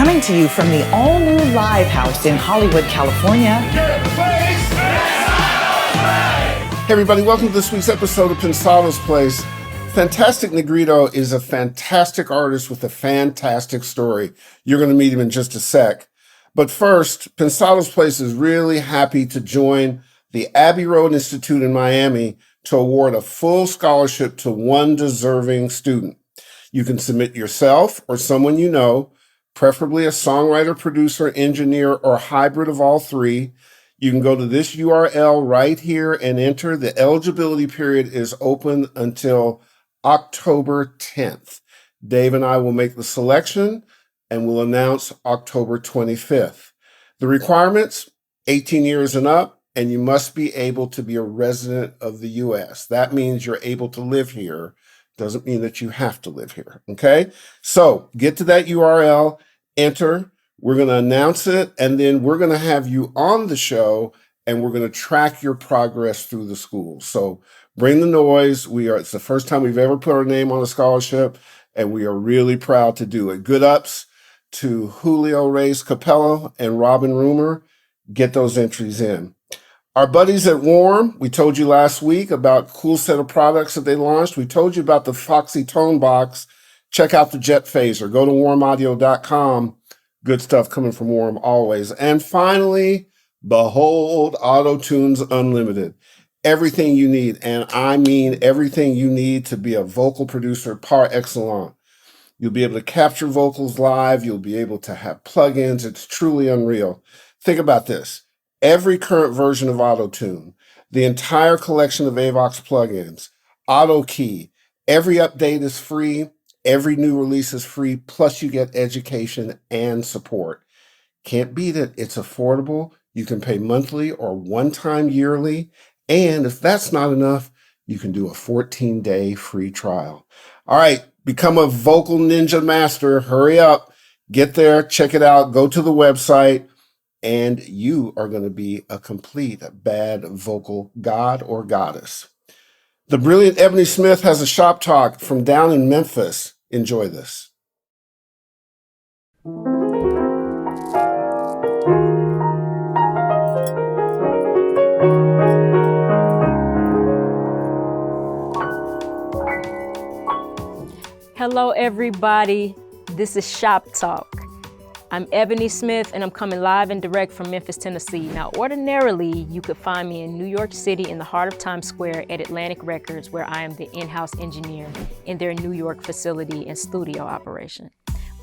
Coming to you from the all-new Live House in Hollywood, California. Hey everybody, welcome to this week's episode of Pensado's Place. Fantastic Negrito is a fantastic artist with a fantastic story. You're going to meet him in just a sec. But first, Pensado's Place is really happy to join the Abbey Road Institute in Miami to award a full scholarship to one deserving student. You can submit yourself or someone you know, preferably a songwriter, producer, engineer, or hybrid of all three. You can go to this URL right here and enter. The eligibility period is open until October 10th. Dave and I will make the selection and we'll announce October 25th. The requirements, 18 years and up, and you must be able to be a resident of the U.S. That means you're able to live here. Doesn't mean that you have to live here, okay? So get to that URL, enter. We're going to announce it, and then we're going to have you on the show, and we're going to track your progress through the school. So bring the noise. It's the first time we've ever put our name on a scholarship, and we are really proud to do it. Good ups to Julio Reyes Capello and Robin Rumor. Get those entries in. Our buddies at Warm, we told you last week about a cool set of products that they launched. We told you about the Foxy tone box. Check out the Jet Phaser. Go to warmaudio.com. Good stuff coming from Warm always. And finally, behold, Auto-Tunes Unlimited. Everything you need, and I mean everything you need to be a vocal producer par excellence. You'll be able to capture vocals live. You'll be able to have plugins. It's truly unreal. Think about this. Every current version of Auto-Tune, the entire collection of Avox plugins, Auto Key, every update is free, every new release is free, plus you get education and support. Can't beat it. It's affordable. You can pay monthly or one-time yearly, and if that's not enough, you can do a 14-day free trial. All right, become a vocal ninja master. Hurry up, get there, check it out, go to the website, and you are going to be a complete bad vocal god or goddess. The brilliant Ebonie Smith has a shop talk from down in Memphis. Enjoy this. Hello, everybody. This is Shop Talk. I'm Ebonie Smith, and I'm coming live and direct from Memphis, Tennessee. Now, ordinarily, you could find me in New York City in the heart of Times Square at Atlantic Records, where I am the in-house engineer in their New York facility and studio operation.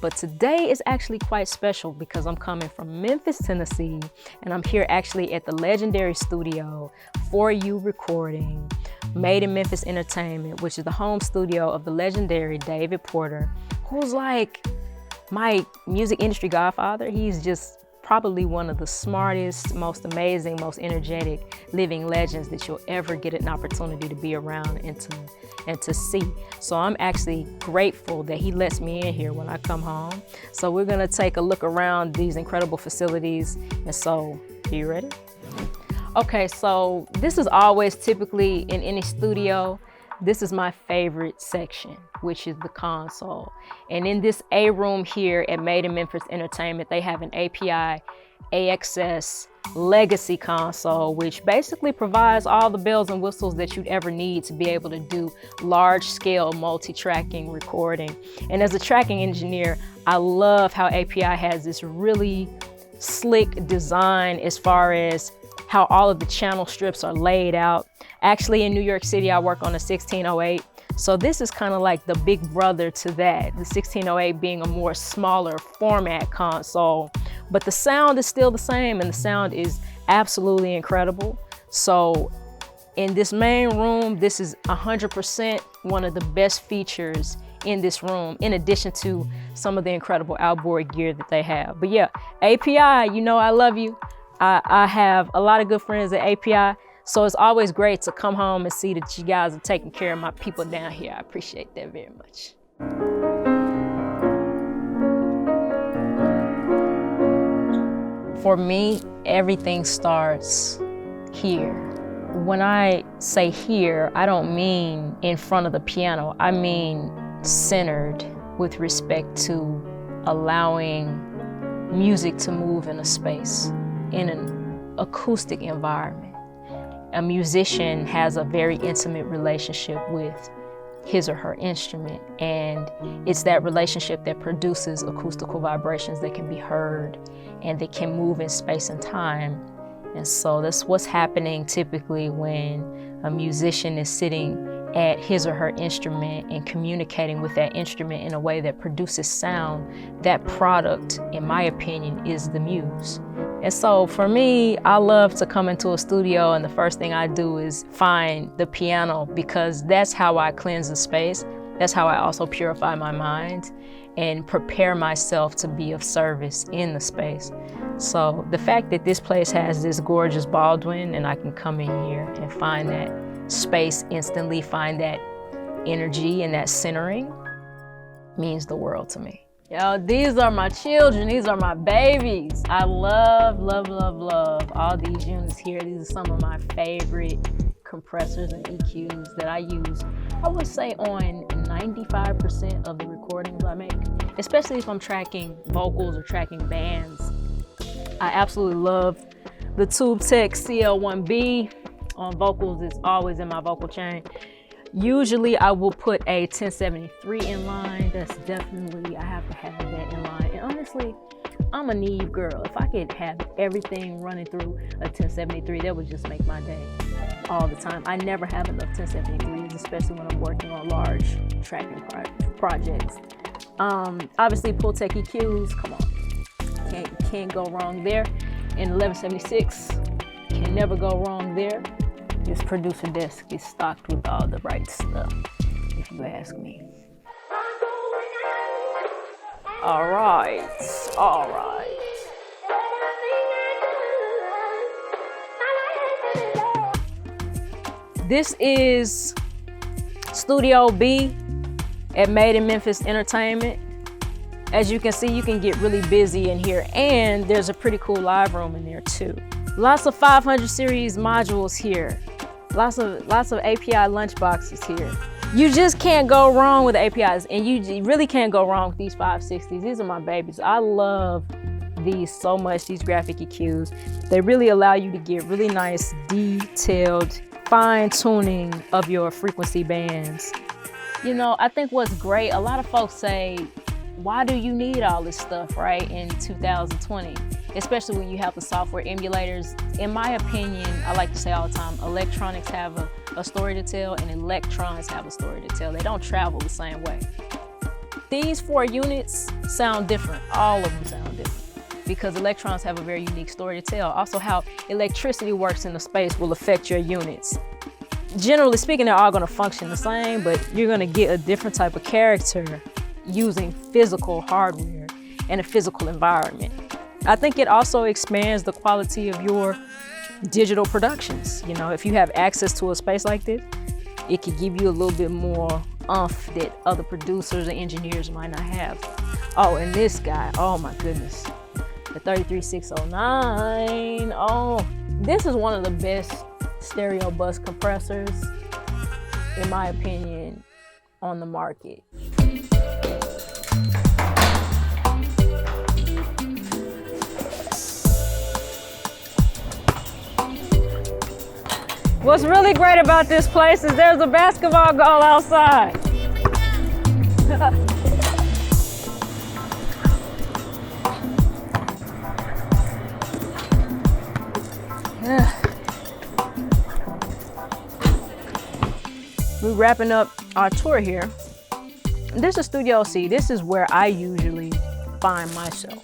But today is actually quite special because I'm coming from Memphis, Tennessee, and I'm here actually at the legendary studio, For You Recording, Made in Memphis Entertainment, which is the home studio of the legendary David Porter, who's like my music industry godfather. He's just probably one of the smartest, most amazing, most energetic living legends that you'll ever get an opportunity to be around and to see. So I'm actually grateful that he lets me in here when I come home. So we're gonna take a look around these incredible facilities. And so, are you ready? Okay, so this is always typically in any studio. This is my favorite section, which is the console. And in this A room here at Made in Memphis Entertainment, they have an API AXS legacy console, which basically provides all the bells and whistles that you'd ever need to be able to do large scale multi-tracking recording. And as a tracking engineer, I love how API has this really slick design as far as how all of the channel strips are laid out. Actually, in New York City, I work on a 1608. So this is kind of like the big brother to that, the 1608 being a more smaller format console. But the sound is still the same, and the sound is absolutely incredible. So in this main room, this is 100% one of the best features in this room, in addition to some of the incredible outboard gear that they have. But yeah, API, you know I love you. I have a lot of good friends at API, so it's always great to come home and see that you guys are taking care of my people down here. I appreciate that very much. For me, everything starts here. When I say here, I don't mean in front of the piano. I mean centered with respect to allowing music to move in a space, in an acoustic environment. A musician has a very intimate relationship with his or her instrument, and it's that relationship that produces acoustical vibrations that can be heard and that can move in space and time. And so that's what's happening typically when a musician is sitting at his or her instrument and communicating with that instrument in a way that produces sound. That product, in my opinion, is the muse. And so for me, I love to come into a studio and the first thing I do is find the piano, because that's how I cleanse the space. That's how I also purify my mind and prepare myself to be of service in the space. So the fact that this place has this gorgeous Baldwin and I can come in here and find that space instantly, find that energy and that centering, means the world to me. Yo, these are my children, these are my babies. I love, love, love, love all these units here. These are some of my favorite compressors and EQs that I use, I would say, on 95% of the recordings I make, especially if I'm tracking vocals or tracking bands. I absolutely love the Tube Tech CL1B on vocals. It's always in my vocal chain. Usually I will put a 1073 in line. That's definitely, I have to have that in line. And honestly, I'm a Neve girl. If I could have everything running through a 1073, that would just make my day all the time. I never have enough 1073s, especially when I'm working on large tracking projects. Obviously, Pultec EQs, come on. Can't go wrong there. And 1176, can never go wrong there. This producer desk is stocked with all the right stuff, if you ask me. All right. This is Studio B at Made in Memphis Entertainment. As you can see, you can get really busy in here, and there's a pretty cool live room in there too. Lots of 500 series modules here. Lots of API lunchboxes here. You just can't go wrong with APIs, and you really can't go wrong with these 560s. These are my babies. I love these so much, these graphic EQs. They really allow you to get really nice, detailed, fine tuning of your frequency bands. You know, I think what's great, a lot of folks say, why do you need all this stuff, right, in 2020? Especially when you have the software emulators. In my opinion, I like to say all the time, electronics have a story to tell and electrons have a story to tell. They don't travel the same way. These 4 units sound different. All of them sound different because electrons have a very unique story to tell. Also, how electricity works in the space will affect your units. Generally speaking, they're all gonna function the same, but you're gonna get a different type of character using physical hardware and a physical environment. I think it also expands the quality of your digital productions. You know, if you have access to a space like this, it could give you a little bit more oomph that other producers and engineers might not have. Oh, and this guy, oh my goodness, the 33609. Oh, this is one of the best stereo bus compressors, in my opinion, on the market. What's really great about this place is there's a basketball goal outside. We're wrapping up our tour here. This is Studio C. This is where I usually find myself.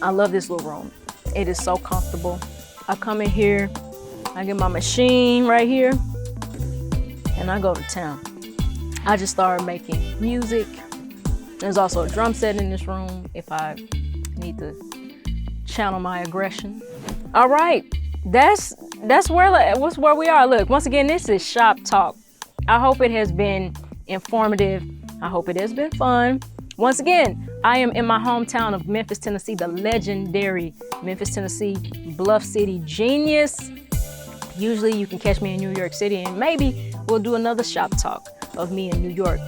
I love this little room. It is so comfortable. I come in here, I get my machine right here, and I go to town. I just started making music. There's also a drum set in this room if I need to channel my aggression. All right, that's where we are. Look, once again, this is Shop Talk. I hope it has been informative. I hope it has been fun. Once again, I am in my hometown of Memphis, Tennessee, the legendary Memphis, Tennessee, Bluff City genius. Usually you can catch me in New York City, and maybe we'll do another Shop Talk of me in New York.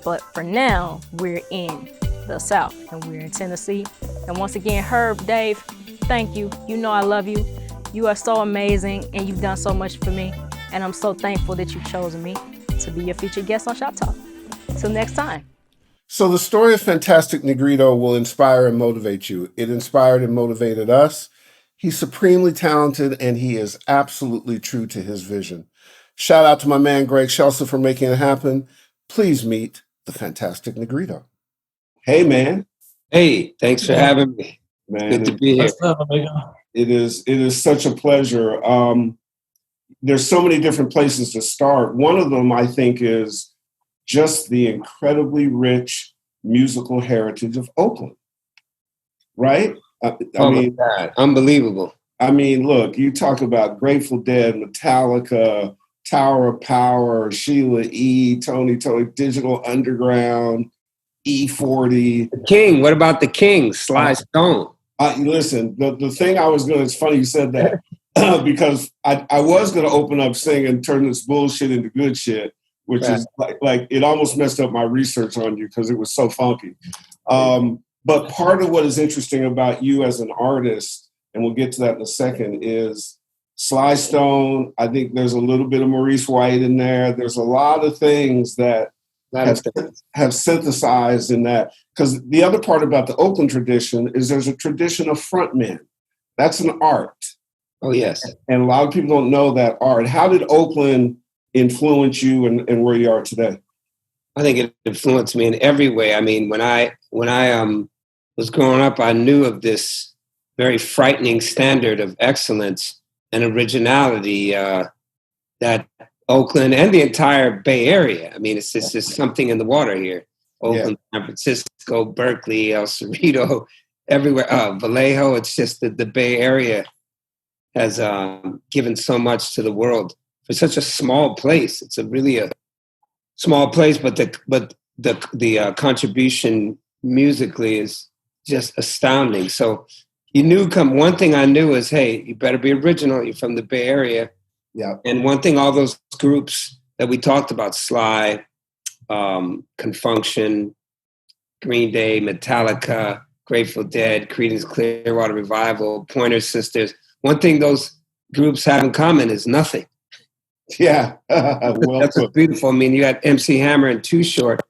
But for now, we're in the South, and we're in Tennessee. And once again, Herb, Dave, thank you. You know I love you. You are so amazing, and you've done so much for me. And I'm so thankful that you've chosen me to be your featured guest on Shop Talk. Till next time. So the story of Fantastic Negrito will inspire and motivate you. It inspired and motivated us. He's supremely talented, and he is absolutely true to his vision. Shout out to my man, Greg Shelson, for making it happen. Please meet the Fantastic Negrito. Hey, man. Hey, thanks for having me. Man, good to be here. It is such a pleasure. There's so many different places to start. One of them, I think, is just the incredibly rich musical heritage of Oakland, right? I mean, God. Unbelievable. I mean, look, you talk about Grateful Dead, Metallica, Tower of Power, Sheila E., Tony, Digital Underground, E40. The King. What about the King? Sly Stone. Listen, the thing I was going to, it's funny you said that, because I was going to open up singing and turn this bullshit into good shit, which is like it almost messed up my research on you because it was so funky. But part of what is interesting about you as an artist, and we'll get to that in a second, is Sly Stone. I think there's a little bit of Maurice White in there. There's a lot of things that have synthesized in that. Because the other part about the Oakland tradition is there's a tradition of frontmen. That's an art. Oh, yes. And a lot of people don't know that art. How did Oakland influence you and where you are today? I think it influenced me in every way. I mean, when I was growing up, I knew of this very frightening standard of excellence and originality that Oakland and the entire Bay Area. I mean, it's just something in the water here. Oakland, San Francisco, Berkeley, El Cerrito, everywhere. Vallejo. It's just that the Bay Area has given so much to the world for such a small place. It's really a small place, but the contribution musically is just astounding. So you knew one thing I knew is, hey, you better be original. You're from the Bay Area. Yeah. And one thing, all those groups that we talked about, Sly, Confunction, Green Day, Metallica, Grateful Dead, Creedence Clearwater Revival, Pointer Sisters. One thing those groups have in common is nothing. Yeah. That's what's beautiful. I mean, you had MC Hammer and Too Short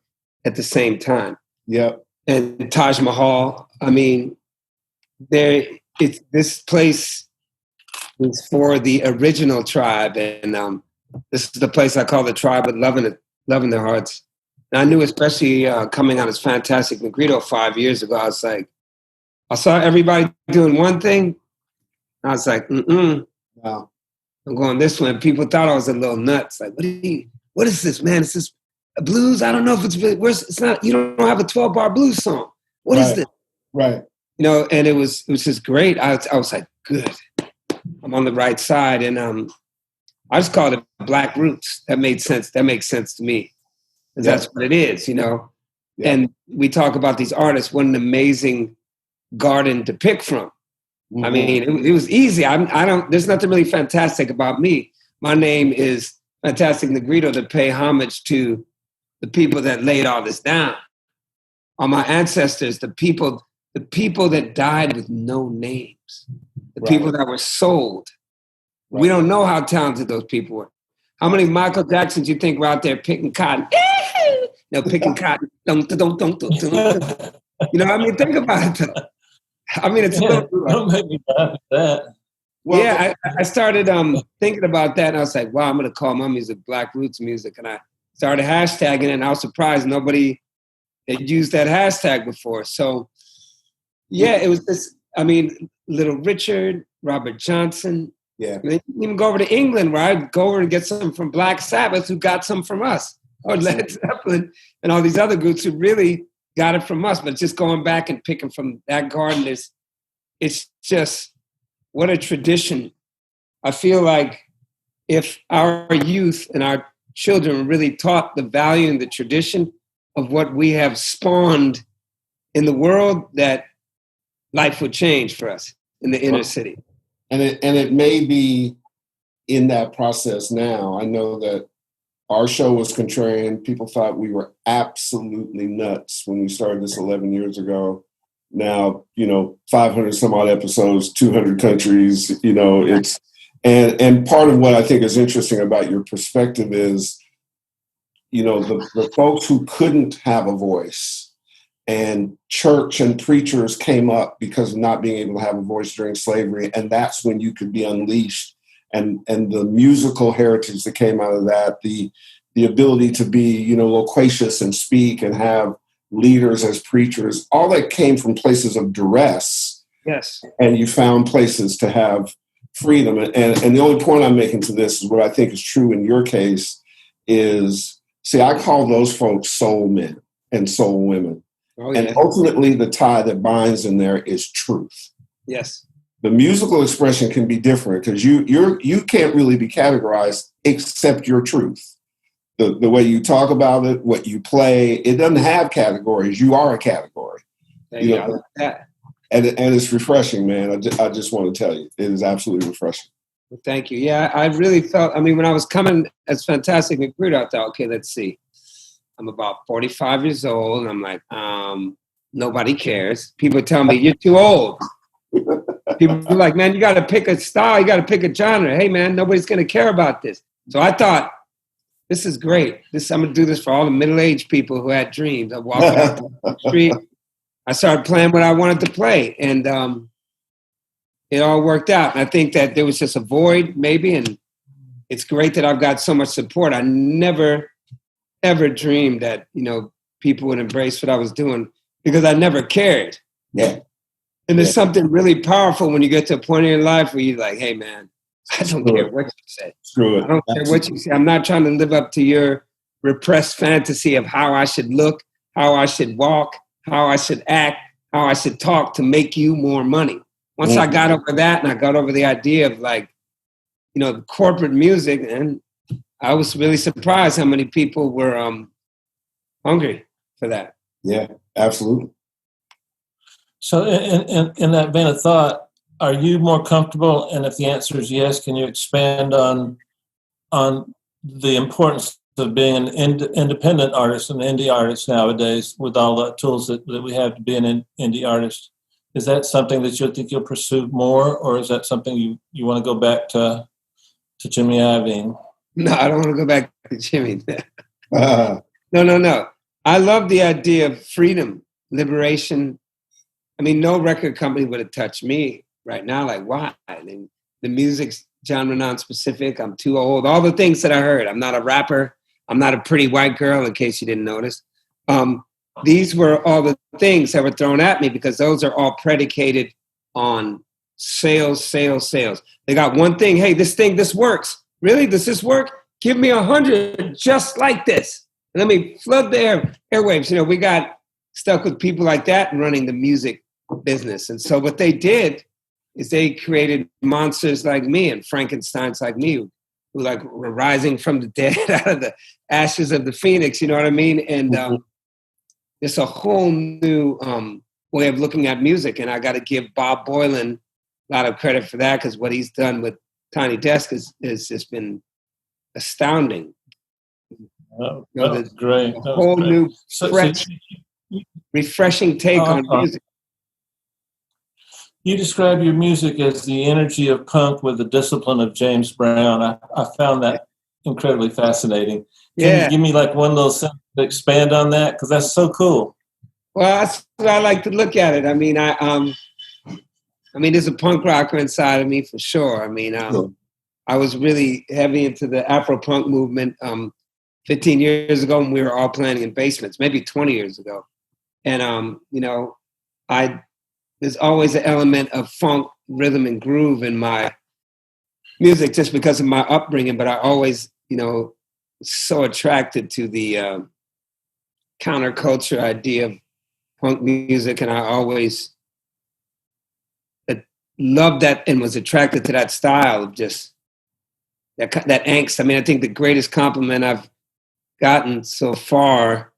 at the same time. Yep. And Taj Mahal. I mean, this place is for the original tribe, and this is the place I call the tribe with loving their hearts. And I knew, especially coming on as Fantastic Negrito 5 years ago, I was like, I saw everybody doing one thing. I was like, wow. I'm going this way. And people thought I was a little nuts. Like, what is this, man? Is this a blues? I don't know if it's not, you don't have a 12-bar blues song. What is this? Right. You know, and it was just great. I was like, good. I'm on the right side. And I just called it Black Roots. That made sense. That makes sense to me. Because that's what it is, you know. Yeah. And we talk about these artists, what an amazing garden to pick from. Mm-hmm. I mean, it was easy. There's nothing really fantastic about me. My name is Fantastic Negrito to pay homage to the people that laid all this down. All my ancestors, the people that died with no names, the people that were sold. Right. We don't know how talented those people were. How many Michael Jacksons do you think were out there picking cotton? Picking cotton. You know, I mean, think about it. I mean, it's don't make me laugh at that. Well, yeah, I started thinking about that, and I was like, wow, I'm going to call my music Black Roots music. And I started hashtagging it, and I was surprised nobody had used that hashtag before. So, yeah, it was this, I mean, Little Richard, Robert Johnson. Yeah. And then even go over to England, where I'd go over and get some from Black Sabbath, who got some from us, or Led Zeppelin, and all these other groups who really got it from us. But just going back and picking from that garden it's just, what a tradition. I feel like if our youth and our children really taught the value and the tradition of what we have spawned in the world, that life would change for us in the inner city. And it may be in that process now. I know that our show was contrarian. People thought we were absolutely nuts when we started this 11 years ago. Now, 500 some odd episodes, 200 countries, it's, and part of what I think is interesting about your perspective is, the folks who couldn't have a voice, and church and preachers came up because of not being able to have a voice during slavery. And that's when you could be unleashed. And the musical heritage that came out of that, the ability to be, loquacious and speak and have leaders as preachers, all that came from places of duress. Yes. And you found places to have freedom. And the only point I'm making to this is what I think is true in your case is, see, I call those folks soul men and soul women. Oh, yeah. And ultimately, the tie that binds in there is truth. Yes. The musical expression can be different because you can't really be categorized except your truth. The way you talk about it, what you play, it doesn't have categories. You are a category. I like that. And it's refreshing, man. I just want to tell you, it is absolutely refreshing. Well, thank you. Yeah, I really felt, when I was coming as Fantastic Negrito, I thought, okay, let's see. I'm about 45 years old, and I'm like, nobody cares. People tell me, you're too old. People are like, man, you got to pick a style. You got to pick a genre. Hey, man, nobody's going to care about this. So I thought, this is great. I'm going to do this for all the middle-aged people who had dreams. I walked out the street. I started playing what I wanted to play, and it all worked out. And I think that there was just a void, maybe, and it's great that I've got so much support. I never ever dreamed that, people would embrace what I was doing because I never cared. Yeah. And there's something really powerful when you get to a point in your life where you're like, hey, man, I don't care what you say. Screw it. I don't care what you say. I'm not trying to live up to your repressed fantasy of how I should look, how I should walk, how I should act, how I should talk to make you more money. Once I got over that and I got over the idea of the corporate music, and I was really surprised how many people were hungry for that. Yeah, absolutely. So in that vein of thought, are you more comfortable? And if the answer is yes, can you expand on the importance of being an independent artist, an indie artist nowadays with all the tools that we have to be an indie artist? Is that something that you think you'll pursue more, or is that something you want to go back to Jimmy Iovine? No, I don't want to go back to Jimmy. No. I love the idea of freedom, liberation. No record company would have touched me right now. Like, why? And the music's genre non-specific. I'm too old. All the things that I heard. I'm not a rapper. I'm not a pretty white girl, in case you didn't notice. These were all the things that were thrown at me because those are all predicated on sales. They got one thing. Hey, this works. Really? Does this work? Give me 100 just like this. Let me flood the airwaves. We got stuck with people like that running the music business. And so what they did is they created monsters like me and Frankensteins like me who were rising from the dead out of the ashes of the phoenix. You know what I mean? And it's a whole new way of looking at music. And I got to give Bob Boylan a lot of credit for that because what he's done with Tiny Desk has just been astounding. Oh, that's great. A whole new, fresh, refreshing take on music. You describe your music as the energy of punk with the discipline of James Brown. I found that incredibly fascinating. Can you give me one little sentence to expand on that? Because that's so cool. Well, that's what I like to look at it. There's a punk rocker inside of me for sure. I was really heavy into the Afro-punk movement 15 years ago when we were all playing in basements, maybe 20 years ago. And, there's always an element of funk, rhythm, and groove in my music just because of my upbringing. But I always, so attracted to the counterculture idea of punk music. And I always loved that and was attracted to that style of just that angst. I think the greatest compliment I've gotten so far,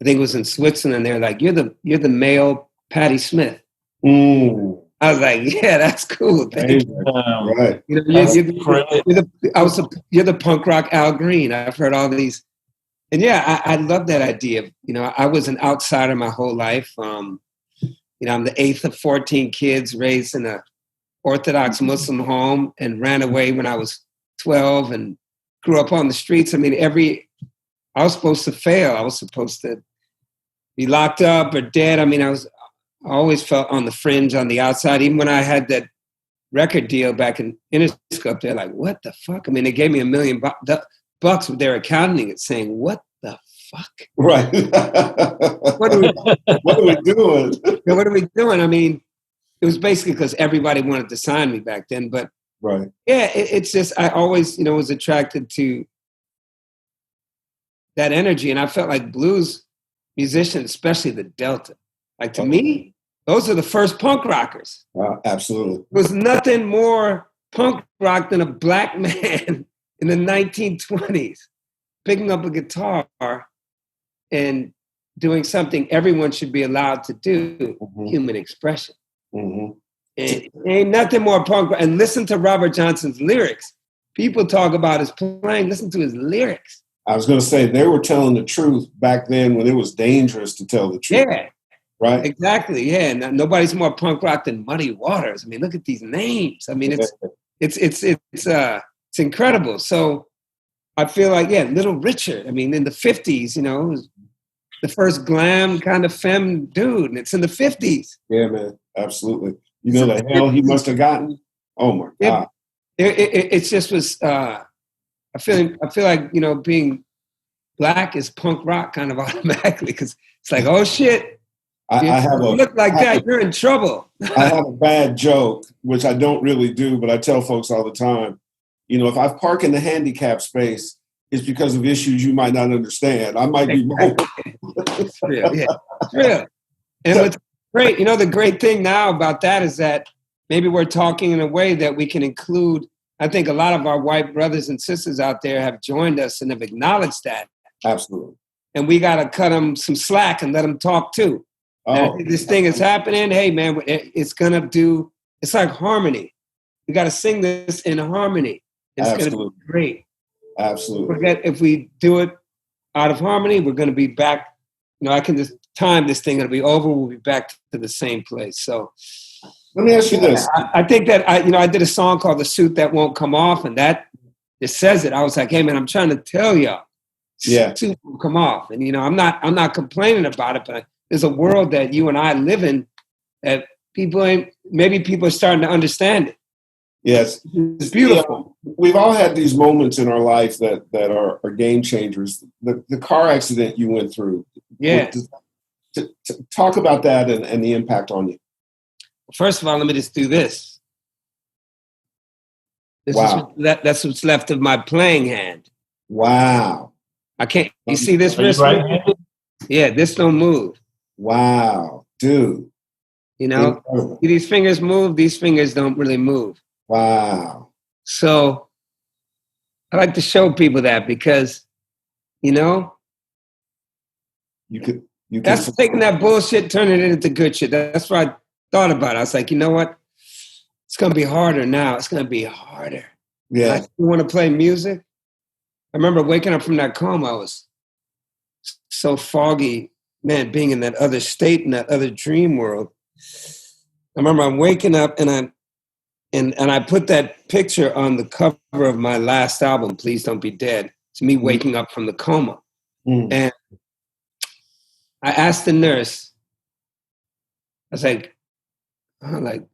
I think it was in Switzerland. They're like, you're the male Patti Smith. I was like, yeah, that's cool. Thank you. Right. You know, you're the punk rock Al Green. I've heard all these. And yeah, I love that idea. You know, I was an outsider my whole life. You know, I'm the 8th of 14 kids raised in a Orthodox Muslim home and ran away when I was 12 and grew up on the streets. I mean, I was supposed to fail. I was supposed to be locked up or dead. I mean, I always felt on the fringe, on the outside. Even when I had that record deal back in Interscope, they're like, what the fuck? I mean, they gave me $1 million bucks, but they're accounting it saying, what the fuck? Right. What are we doing? What are we doing? I mean, it was basically because everybody wanted to sign me back then. But right. Yeah, it's just, I always, you know, was attracted to that energy. And I felt like blues musicians, especially the Delta, like to me, those are the first punk rockers. Absolutely. There was nothing more punk rock than a black man in the 1920s picking up a guitar and doing something everyone should be allowed to do, human expression. And ain't nothing more punk rock. And listen to Robert Johnson's lyrics. People talk about his playing, listen to his lyrics. I was going to say, they were telling the truth back then when it was dangerous to tell the truth. Yeah. Right. Exactly. Yeah. And nobody's more punk rock than Muddy Waters. I mean, look at these names. I mean, it's incredible. So I feel like, yeah, Little Richard. I mean, in the 50s, you know, was the first glam kind of femme dude, and it's in the 50s. Yeah, man. Absolutely. You know the hell he must have gotten? Oh my God. It just was. I feel like, you know, being black is punk rock kind of automatically, because it's like, oh shit. Look like that, you're in trouble. I have a bad joke, which I don't really do, but I tell folks all the time, you know, if I park in the handicap space, it's because of issues you might not understand. I might be wrong. It's real, yeah. It's real. And what's great, you know, the great thing now about that is that maybe we're talking in a way that we can include. I think a lot of our white brothers and sisters out there have joined us and have acknowledged that. Absolutely. And we got to cut them some slack and let them talk too. This thing is happening. Hey, man, it's like harmony. We got to sing this in harmony. It's going to be great. Absolutely. If we do it out of harmony, we're going to be back. You know, I can just time this thing. It'll be over. We'll be back to the same place. So let me ask you this. I think that I did a song called "The Suit That Won't Come Off," and that it says it. I was like, hey, man, I'm trying to tell y'all, suit won't come off. And you know, I'm not complaining about it, but there's a world that you and I live in that maybe people are starting to understand it. Yes. It's beautiful. Yeah, we've all had these moments in our life that are game changers. The car accident you went through. Yeah. To talk about that and the impact on you. First of all, let me just do this. That's what's left of my playing hand. Wow. I can't, you see this wrist? Right? Yeah, this don't move. Wow, dude. You know, these fingers move, these fingers don't really move. Wow. So I like to show people that because, you know, that's taking that bullshit, turning it into good shit. That's what I thought about. I was like, you know what? It's going to be harder now. It's going to be harder. Yeah. I want to play music. I remember waking up from that coma. I was so foggy, man, being in that other state, in that other dream world. I remember I'm waking up and I put that picture on the cover of my last album, Please Don't Be Dead. It's me waking up from the coma. And I asked the nurse, I was like,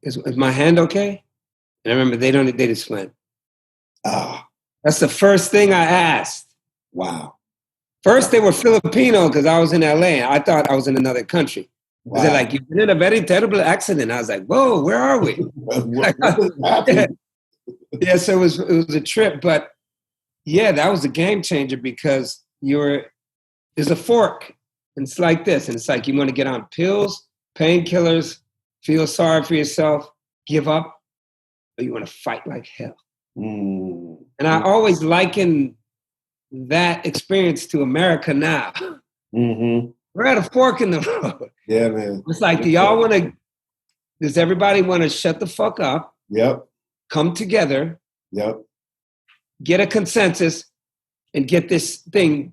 is my hand okay? And I remember they just went, oh. That's the first thing I asked. Wow. First, they were Filipino because I was in LA and I thought I was in another country. Wow. They're like, you've been in a very terrible accident. I was like, whoa, where are we? Yeah, so it was a trip. But yeah, that was a game changer because there's a fork. And it's like this. And it's like you want to get on pills, painkillers, feel sorry for yourself, give up, or you want to fight like hell. And I always liken that experience to America now. We're at a fork in the road. Yeah, man. It's like, do y'all want to Does everybody want to shut the fuck up? Yep. Come together. Yep. Get a consensus and get this thing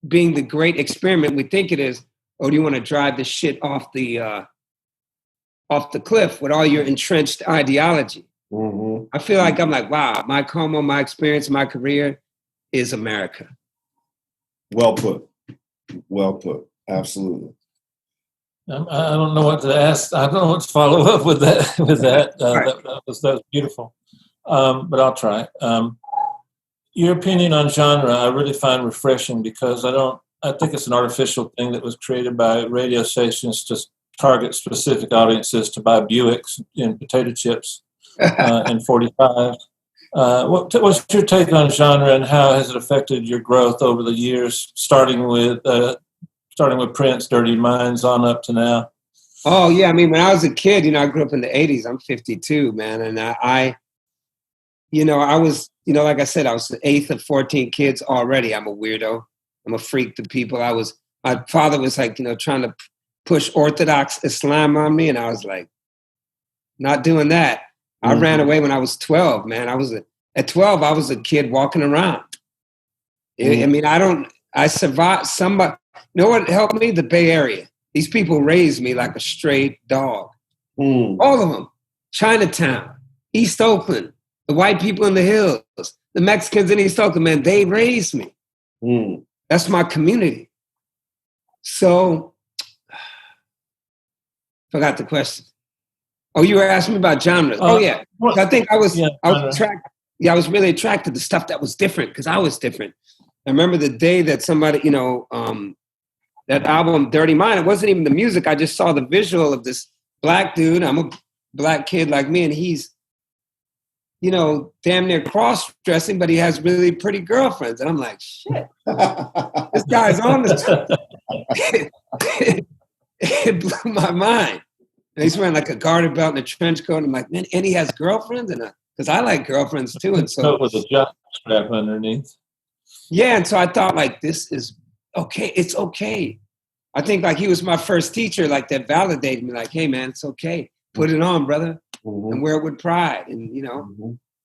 being the great experiment we think it is, or do you want to drive this shit off the cliff with all your entrenched ideology? Mm-hmm. I feel like I'm like, wow, my karma, my experience, my career is America. Well put. Well put. Absolutely. I don't know what to ask. I don't know what to follow up with that. That was beautiful. But I'll try. Your opinion on genre, I really find refreshing because I think it's an artificial thing that was created by radio stations to target specific audiences to buy Buicks and potato chips in 45. What's your take on genre and how has it affected your growth over the years, starting with Prince, Dirty Minds, on up to now? Oh, yeah. I mean, when I was a kid, I grew up in the 80s. I'm 52, man. And I was, like I said, I was the 8th of 14 kids already. I'm a weirdo. I'm a freak to people. My father was like, trying to push Orthodox Islam on me. And I was like, not doing that. I ran away when I was 12, man. At 12, I was a kid walking around. I mean, I survived somebody. You know what helped me? The Bay Area. These people raised me like a straight dog. All of them. Chinatown, East Oakland, the white people in the hills, the Mexicans in East Oakland, man, they raised me. That's my community. So, forgot the question. Oh, you were asking me about genres. Yeah. I think I was really attracted to stuff that was different because I was different. I remember the day that somebody, that album, Dirty Mind, it wasn't even the music. I just saw the visual of this black dude. I'm a black kid like me, and he's, damn near cross-dressing, but he has really pretty girlfriends. And I'm like, shit, this guy's on this. It blew my mind. And he's wearing like a garter belt and a trench coat. And I'm like, man, and he has girlfriends? Because I like girlfriends too. And so with a jock strap underneath. Yeah, and so I thought like, this is okay. It's okay. I think like he was my first teacher, like that validated me, like, hey man, it's okay. Put it on, brother. And wear it with pride. And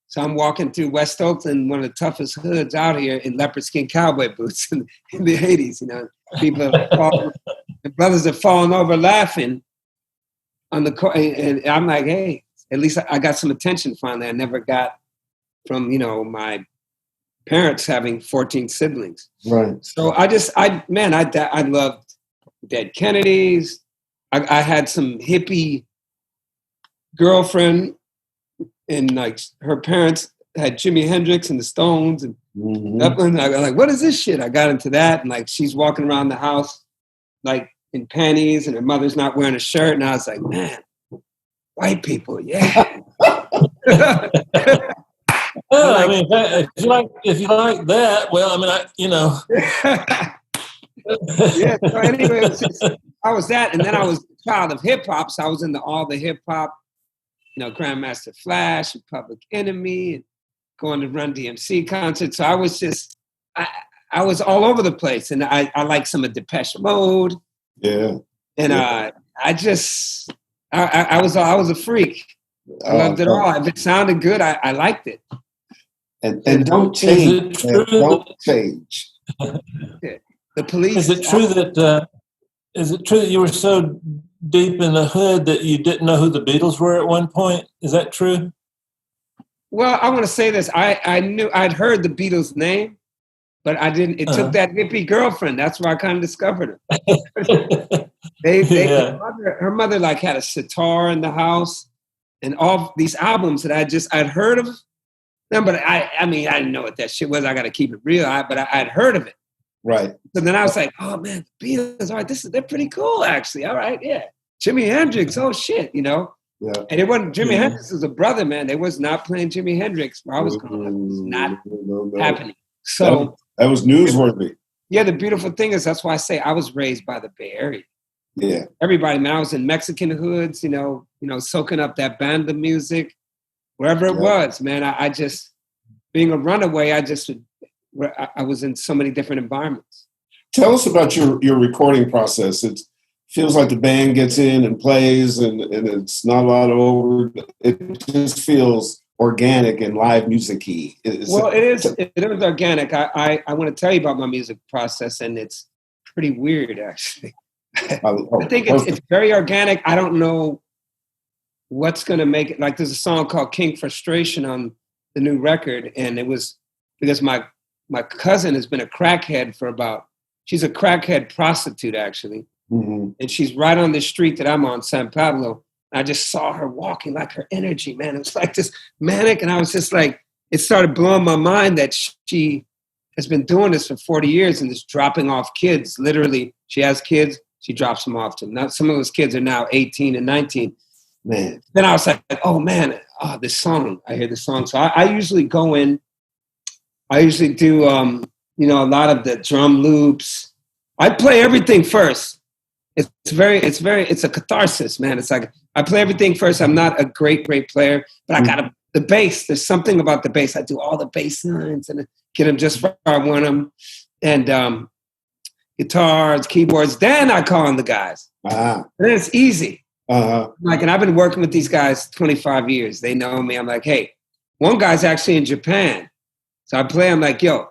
so I'm walking through West Oakland, one of the toughest hoods out here, in leopard skin cowboy boots in the 80s. People the brothers are falling over laughing on the court, and I'm like, hey, at least I got some attention finally. I never got from my parents having 14 siblings. Right. So I loved Dead Kennedys. I had some hippie girlfriend, and like her parents had Jimi Hendrix and the Stones and Zeppelin. I got like, what is this shit? I got into that, and like she's walking around the house like in panties, and her mother's not wearing a shirt, and I was like, man, white people, yeah. Well, I mean, if you like that, well, I mean, Yeah. So anyway, I was that, and then I was a child of hip hop, so I was into all the hip hop, Grandmaster Flash and Public Enemy, and going to Run DMC concerts. So I was just, I was all over the place, and I like some of Depeche Mode. Yeah. And I was a freak. I loved it all. If it sounded good, I liked it. And don't change. Don't change. The Police. Is it true that you were so deep in the hood that you didn't know who the Beatles were at one point? Is that true? Well, I want to say this. I'd heard the Beatles' name, but I didn't. It took that hippie girlfriend. That's where I kind of discovered her. Her mother like had a sitar in the house, and all these albums that I'd heard of them, but I mean, I didn't know what that shit was. I got to keep it real, but I'd heard of it. Right. So then I was like, oh man, the Beatles, all right, they're pretty cool actually. All right, yeah. Jimi Hendrix, oh shit, Yeah. And it wasn't Jimi Hendrix was a brother, man. They was not playing Jimi Hendrix where I was growing up. It was not happening. So that was newsworthy. Yeah, the beautiful thing is that's why I say I was raised by the Bay Area. Yeah. Everybody, man, I was in Mexican hoods, soaking up that banda music, wherever it was, man. I just, being a runaway, I was in so many different environments. Tell us about your recording process. It's feels like the band gets in and plays, and it's not a lot of over. It just feels organic and live music-y. Well, it is organic. I want to tell you about my music process, and it's pretty weird, actually. I think it's very organic. I don't know what's going to make it. Like, there's a song called King Frustration on the new record, and it was because my cousin has been a crackhead she's a crackhead prostitute, actually. Mm-hmm. And she's right on the street that I'm on, San Pablo. I just saw her walking, like her energy, man. It was like this manic. And I was just like, it started blowing my mind that she has been doing this for 40 years and just dropping off kids. Literally, she has kids, she drops them off to them. Now, some of those kids are now 18 and 19. Man. Then I was like, oh man, this song. I hear this song. So I usually go in, I usually do, a lot of the drum loops. I play everything first. It's a catharsis, man. It's like, I play everything first. I'm not a great player, but I got the bass. There's something about the bass. I do all the bass lines and get them just where I want them. And guitars, keyboards. Then I call on the guys. Uh-huh. And then it's easy. Uh-huh. And I've been working with these guys 25 years. They know me. I'm like, hey, one guy's actually in Japan. So I play, I'm like, yo,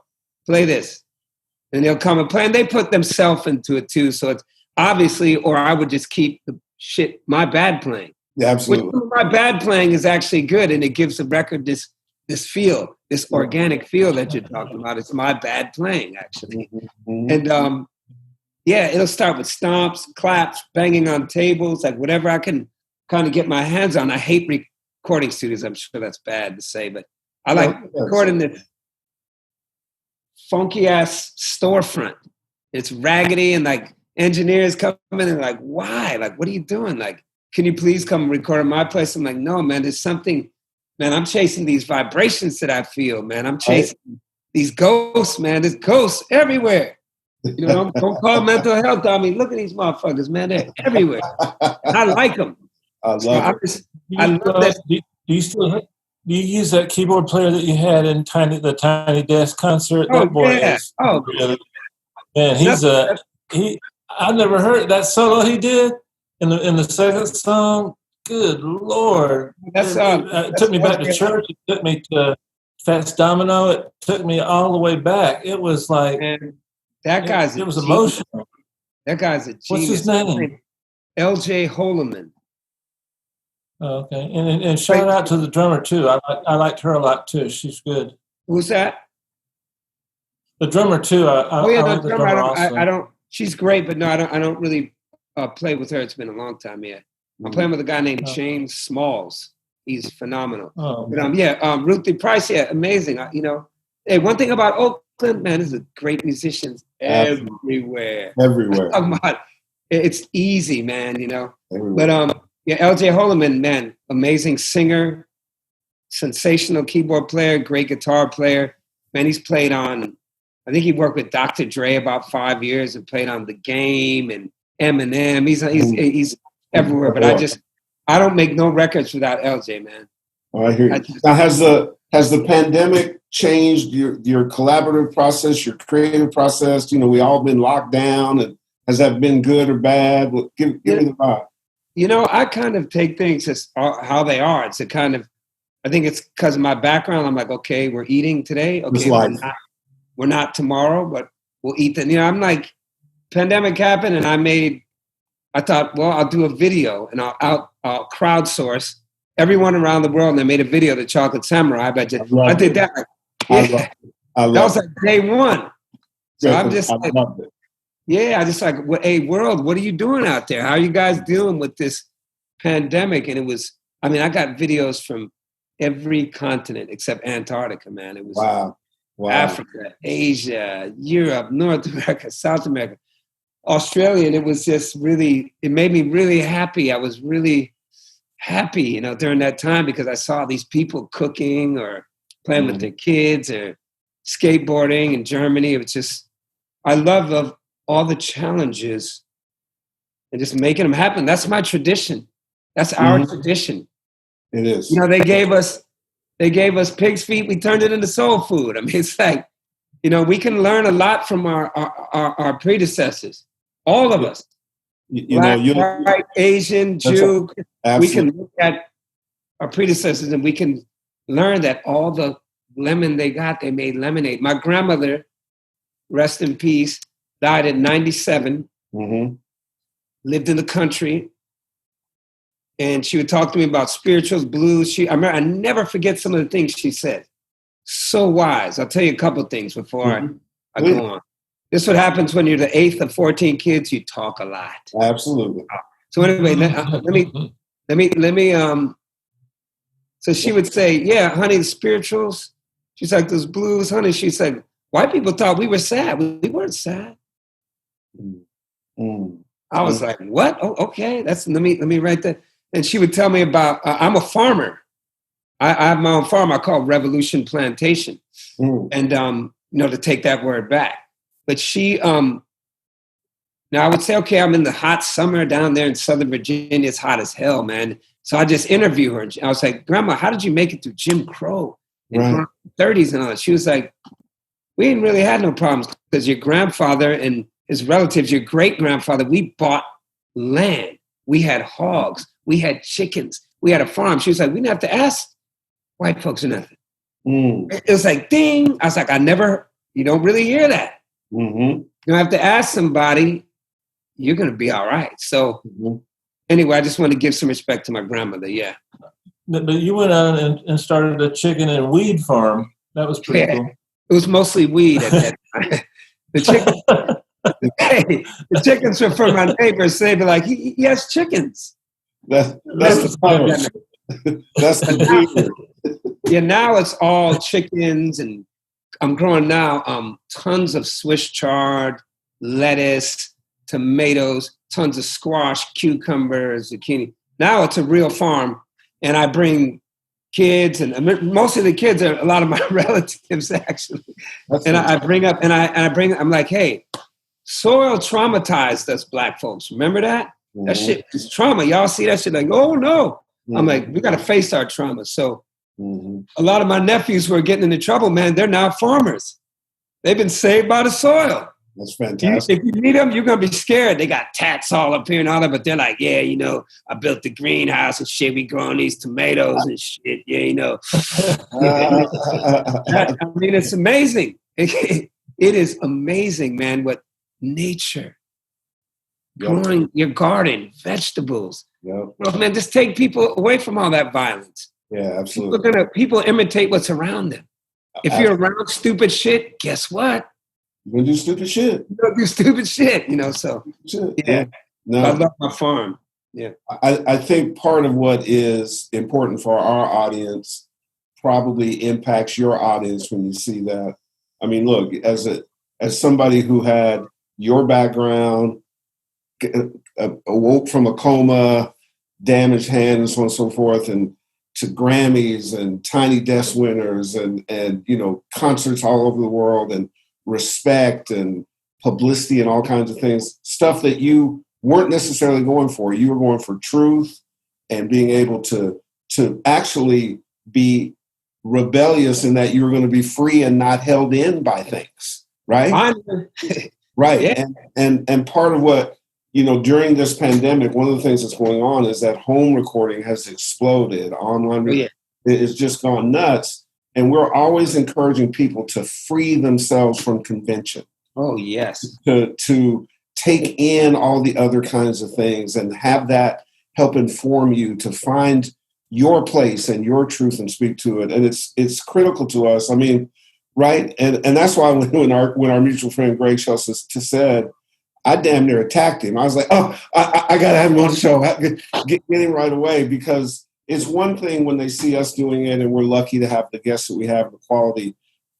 play this. And they'll come and play. And they put themselves into it too. So it's obviously, or I would just keep my bad playing. Yeah, absolutely. Which, my bad playing is actually good. And it gives the record this feel, this organic feel that you're talking about. It's my bad playing, actually. Mm-hmm. And it'll start with stomps, claps, banging on tables, like whatever I can kind of get my hands on. I hate recording studios. I'm sure that's bad to say, but I like recording this funky ass storefront. It's raggedy and like engineers come in and like, why? Like, what are you doing? Like, can you please come record at my place? I'm like, no, man, there's something, man, I'm chasing these vibrations that I feel, man. I'm chasing these ghosts, man. There's ghosts everywhere. You know, don't call mental health on me. Look at these motherfuckers, man. They're everywhere. I like them. I love it. I love that. Do you use that keyboard player that you had in the Tiny Desk concert? Oh, that boy yeah. is really, man, I've never heard that solo he did in the second song. Good Lord. It took me back to church. It took me to Fats Domino. It took me all the way back. It was like, man, that guy's it was emotional. That guy's a genius. What's his name? LJ Holloman. Oh, okay, and shout out to the drummer too. I liked her a lot too. She's good. Who's that? The drummer too. The drummer. I don't. She's great, but no, I don't really play with her. It's been a long time. Yeah, I'm playing with a guy named James Smalls. He's phenomenal. Oh, but Ruthie Price. Yeah, amazing. Hey, one thing about Oakland, man, there's great musicians everywhere. Everywhere. It's easy, man. You know. Everywhere. But LJ Holloman, man, amazing singer, sensational keyboard player, great guitar player. Man, he's played on, I think he worked with Dr. Dre about 5 years and played on The Game and Eminem. He's everywhere, but I don't make no records without LJ, man. Oh, I hear you. Now, has the pandemic changed your collaborative process, your creative process? You know, we all been locked down, and has that been good or bad? Give me the vibe. You know, I kind of take things as how they are. It's I think it's because of my background. I'm like, okay, we're eating today. Okay, we're not tomorrow, but we'll eat then. You know, I'm like, pandemic happened and I thought, well, I'll do a video and I'll crowdsource everyone around the world. And they made a video, The Chocolate Samurai. I did that. That was like day one. So I'm just like, I just like, hey, world, what are you doing out there? How are you guys dealing with this pandemic? And I got videos from every continent except Antarctica, man. It was wow. Africa, Asia, Europe, North America, South America, Australia. And it was just it made me really happy. I was really happy, you know, during that time because I saw these people cooking or playing with their kids or skateboarding in Germany. It was just, I love all the challenges and just making them happen. That's my tradition. That's our tradition. It is. You know, they gave us pig's feet. We turned it into soul food. I mean, it's like, you know, we can learn a lot from our predecessors. All of us. Black, white, Asian, Jew. We can look at our predecessors and we can learn that all the lemon they got, they made lemonade. My grandmother, rest in peace, died at 97, lived in the country. And she would talk to me about spirituals, blues. I never forget some of the things she said. So wise. I'll tell you a couple of things before I go on. This is what happens when you're the 8th of 14 kids. You talk a lot. Absolutely. So anyway, let me. So she would say, "Yeah, honey, the spirituals." She's like, "Those blues, honey." She said, "White people thought we were sad. We weren't sad." I was like, "What? Oh, okay. Let me write that." And she would tell me about. I'm a farmer. I have my own farm. I call Revolution Plantation, and to take that word back. But she, now I would say, okay, I'm in the hot summer down there in Southern Virginia. It's hot as hell, man. So I just interview her. I was like, Grandma, how did you make it through Jim Crow in the 30s and all that? She was like, we didn't really have no problems because your grandfather and his relatives, your great-grandfather, we bought land. We had hogs. We had chickens. We had a farm. She was like, we didn't have to ask white folks or nothing. It was like, ding. I was like, you don't really hear that. You don't have to ask somebody, you're going to be all right. So anyway, I just want to give some respect to my grandmother. Yeah. But you went out and started a chicken and weed farm. That was pretty cool. It was mostly weed at that time. The chickens were for my neighbors. They'd be like, he has chickens. That's the Yeah, now it's all chickens, and I'm growing now tons of Swiss chard, lettuce, tomatoes, tons of squash, cucumbers, zucchini. Now it's a real farm, and I bring kids, and most of the kids are a lot of my relatives actually. I'm like, hey, soil traumatized us Black folks. Remember that? That shit is trauma. Y'all see that shit like, oh no. I'm like, we got to face our trauma. So a lot of my nephews who are getting into trouble, man, they're now farmers. They've been saved by the soil. That's fantastic. If you meet them, you're going to be scared. They got tats all up here and all that, but they're like, yeah, I built the greenhouse and shit. We growing these tomatoes and shit. Yeah, I mean, it's amazing. It is amazing, man, what nature, growing your garden, vegetables. Well, man, just take people away from all that violence. Yeah, absolutely. People imitate what's around them. If you're around stupid shit, guess what? You're going to do stupid shit. You're going to do stupid shit, so. Yeah. No. I love my farm. Yeah. I think part of what is important for our audience probably impacts your audience when you see that. I mean, look, as somebody who had your background, awoke from a coma, damaged hand, and so on and so forth, and to Grammys and Tiny Desk winners and concerts all over the world and respect and publicity and all kinds of things, stuff that you weren't necessarily going for. You were going for truth and being able to actually be rebellious in that you were going to be free and not held in by things, right? Right. Yeah. And part of what, during this pandemic, one of the things that's going on is that home recording has exploded. Online it's just gone nuts. And we're always encouraging people to free themselves from convention. Oh, yes. To take in all the other kinds of things and have that help inform you to find your place and your truth and speak to it. And it's critical to us. I mean, right? And that's why when our mutual friend Greg Shelton said, I damn near attacked him. I was like, oh, I got to have him on the show. Get him right away, because it's one thing when they see us doing it and we're lucky to have the guests that we have, the quality.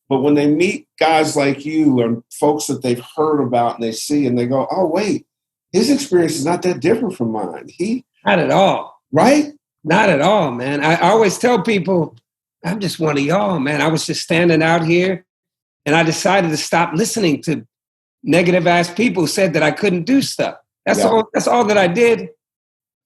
But when they meet guys like you and folks that they've heard about and they see and they go, oh, wait, his experience is not that different from mine. Not at all. Right? Not at all, man. I always tell people, I'm just one of y'all, man. I was just standing out here and I decided to stop listening to negative ass people who said that I couldn't do stuff. That's all that I did.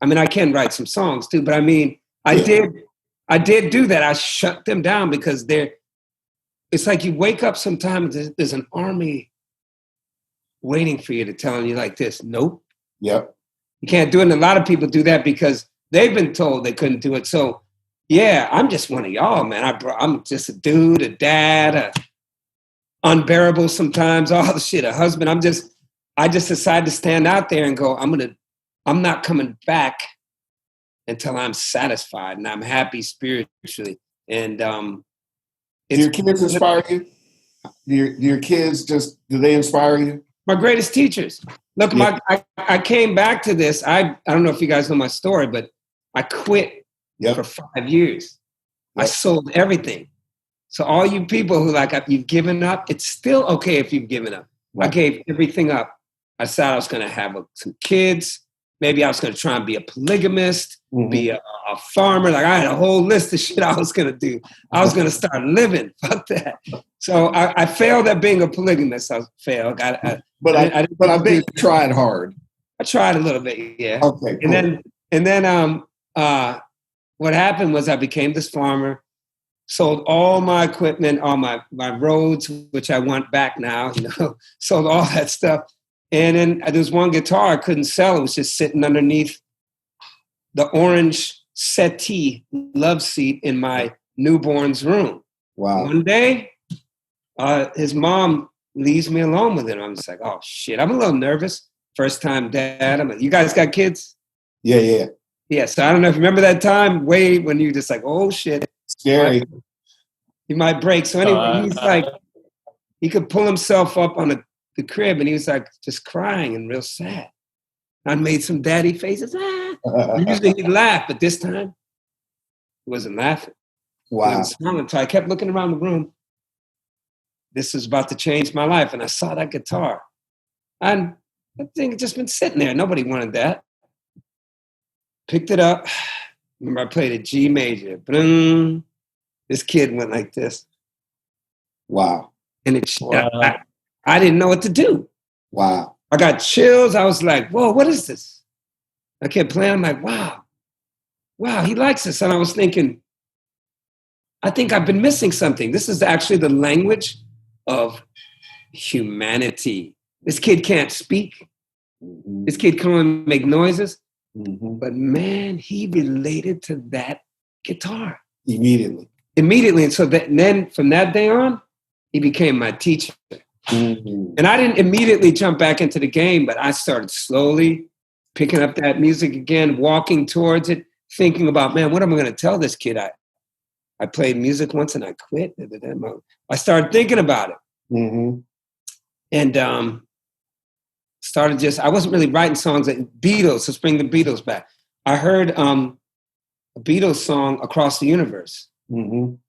I mean, I can write some songs too, but I mean, I did do that. I shut them down because it's like you wake up sometimes, there's an army waiting for you to tell you like this. Nope. Yep. You can't do it. And a lot of people do that because they've been told they couldn't do it. So, yeah, I'm just one of y'all, man. I'm just a dude, a dad, unbearable sometimes, all the shit, a husband. I just decided to stand out there and go, I'm not coming back until I'm satisfied and I'm happy spiritually. And do your kids inspire you? Do your kids do they inspire you? My greatest teachers. Look, Yeah. I came back to this. I don't know if you guys know my story, but I quit for 5 years. Yep. I sold everything. So all you people who you've given up, it's still okay if you've given up. Right. I gave everything up. I said I was going to have some kids. Maybe I was going to try and be a polygamist, be a farmer. Like I had a whole list of shit I was going to do. I was going to start living. Fuck that. So I failed at being a polygamist. I failed. But I bet you tried hard. I tried a little bit, yeah. Okay, cool. And then what happened was I became this farmer, sold all my equipment, all my roads, which I want back now, sold all that stuff. And then there was one guitar I couldn't sell. It was just sitting underneath the orange settee love seat in my newborn's room. Wow. One day, his mom leaves me alone with it. I'm just like, oh, shit. I'm a little nervous. First time dad. I'm like, you guys got kids? Yeah. Yeah, so I don't know if you remember that time, Wade, when you just like, oh, shit. Scary. He might break. So anyway, he's like, he could pull himself up on the crib, and he was like just crying and real sad. I made some daddy faces. Usually he'd laugh, but this time he wasn't laughing. Wow. So I kept looking around the room. This was about to change my life, and I saw that guitar. And that thing had just been sitting there. Nobody wanted that. Picked it up. Remember, I played a G major. Boom. This kid went like this. Wow. And I didn't know what to do. Wow. I got chills. I was like, whoa, what is this? I kept playing. I'm like, wow, he likes this. And I was thinking, I think I've been missing something. This is actually the language of humanity. This kid can't speak. This kid can only make noises. But man, he related to that guitar. Immediately. And so then from that day on, he became my teacher. And I didn't immediately jump back into the game, but I started slowly picking up that music again, walking towards it, thinking about, man, what am I going to tell this kid? I played music once and I quit. I started thinking about it. And I wasn't really writing songs at Beatles, so bring the Beatles back. I heard a Beatles song, Across the Universe. And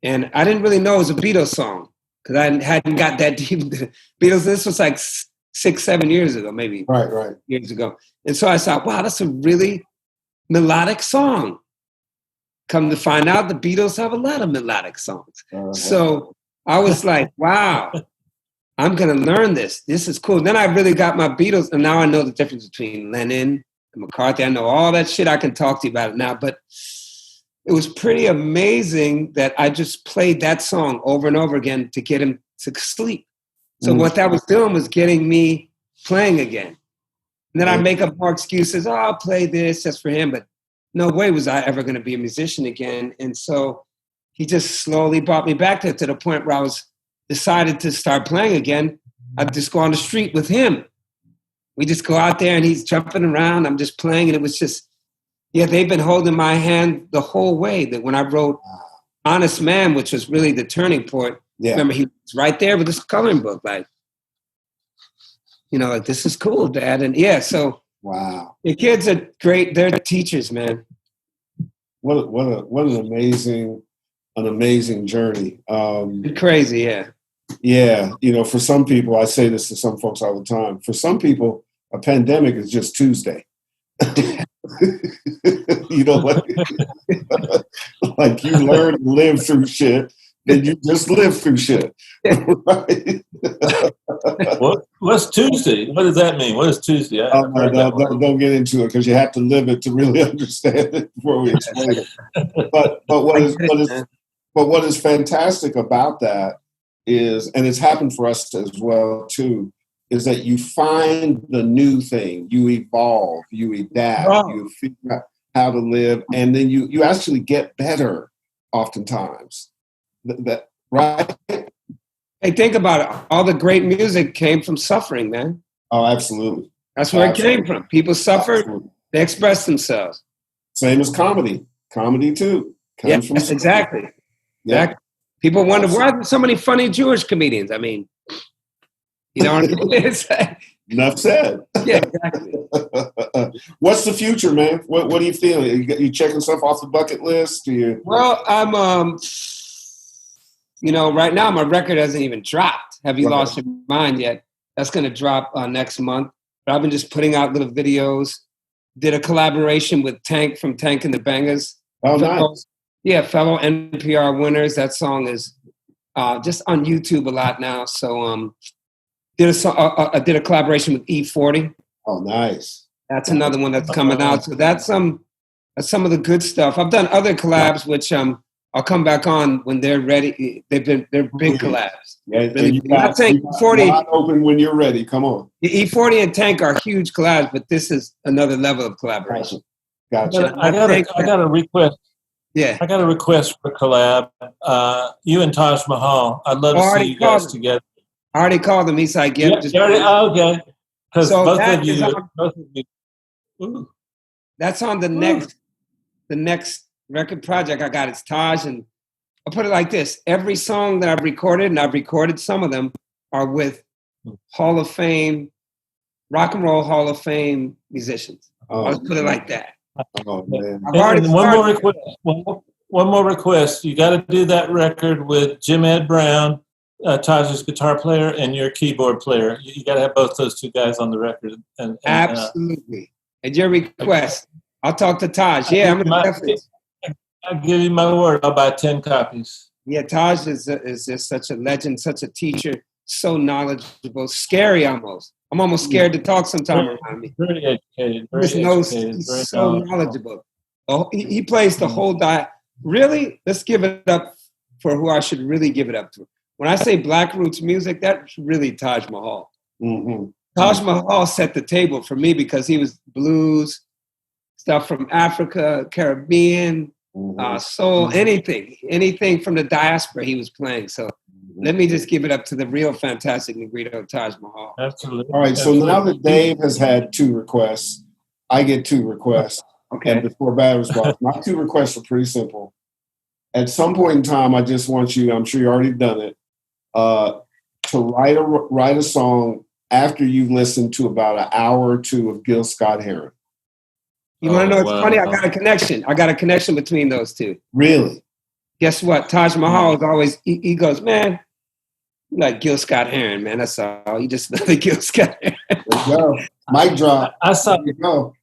I didn't really know it was a Beatles song because I hadn't got that deep into Beatles. This was like 6-7 years ago, maybe. Right. Years ago. And so I thought, wow, that's a really melodic song. Come to find out, the Beatles have a lot of melodic songs. So I was like, wow, I'm going to learn this. This is cool. Then I really got my Beatles, and now I know the difference between Lennon and McCartney. I know all that shit. I can talk to you about it now, but it was pretty amazing that I just played that song over and over again to get him to sleep. So what that was doing was getting me playing again. And then I make up more excuses. Oh, I'll play this just for him. But no way was I ever going to be a musician again. And so he just slowly brought me back to the point where I was decided to start playing again. I'd just go on the street with him. We just go out there and he's jumping around. I'm just playing. And it was just, they've been holding my hand the whole way. That when I wrote Honest Man, which was really the turning point, remember he was right there with his coloring book, like, like, this is cool, Dad. And so wow, the kids are great. They're teachers, man. What an amazing journey. Crazy, yeah. Yeah, for some people, I say this to some folks all the time. For some people, a pandemic is just Tuesday. Like you learn to live through shit, then you just live through shit. Right? What's Tuesday? What does that mean? What is Tuesday? Don't get into it because you have to live it to really understand it before we explain it. But what is fantastic about that is, and it's happened for us as well too, is that you find the new thing, you evolve, you adapt, you figure out how to live, and then you actually get better oftentimes. Right? Hey, think about it. All the great music came from suffering, man. Oh, absolutely. That's where it came from. People suffered, they expressed themselves. Same as comedy. Comedy too. Comes from suffering. Exactly. Yeah. Exactly. People wonder why are so many funny Jewish comedians. I mean, you know what I mean? Enough said. Yeah, exactly. What's the future, man? What are you feeling? You checking stuff off the bucket list? Well, I'm right now my record hasn't even dropped. Have You Lost Your Mind yet? That's going to drop next month. But I've been just putting out little videos. Did a collaboration with Tank from Tank and the Bangas. Oh, nice. Yeah, fellow NPR winners. That song is just on YouTube a lot now. So did a collaboration with E40. Oh, nice. That's another one that's coming out. So that's some of the good stuff. I've done other collabs, which I'll come back on when they're ready. They're big collabs. Yeah, really, I think E40 open when you're ready. Come on. E40 and Tank are huge collabs, but this is another level of collaboration. Gotcha. I got a request. Yeah, I got a request for a collab. You and Taj Mahal. I'd love to see you guys together. I already called him. He's like, okay. Because so both of you. Ooh. That's on the next record project I got. It's Taj, and I'll put it like this: every song that I've recorded, and I've recorded some of them, are with Hall of Fame, Rock and Roll Hall of Fame musicians. I'll put it like that. Oh man! One more request. You got to do that record with Jim Ed Brown, Taj's guitar player, and your keyboard player. You got to have both those two guys on the record. And absolutely. At your request, I'll talk to Taj. Yeah, I'm gonna definitely. I'll give you my word. I'll buy 10 copies. Yeah, Taj is just such a legend, such a teacher, so knowledgeable, scary almost. I'm almost scared to talk sometime around me. Very educated. He's so knowledgeable. Oh, he plays the whole diet. Really, let's give it up for who I should really give it up to. When I say Black Roots music, that's really Taj Mahal. Mm-hmm. Taj Mahal set the table for me because he was blues, stuff from Africa, Caribbean, soul, anything from the diaspora he was playing. So let me just give it up to the real fantastic Negrito, Taj Mahal. Absolutely. All right, so now that Dave has had 2 requests, I get 2 requests. Okay. And before Batter's Box, my 2 requests are pretty simple. At some point in time, I just want you, I'm sure you already done it, to write a song after you've listened to about an hour or 2 of Gil Scott-Heron. You want to know what's funny? I got a connection between those two. Really? Guess what? Taj Mahal is always, he goes, man, you like Gil Scott-Heron, man. That's all. You just know the Gil Scott-Heron. There you go. Mic drop. I saw Gil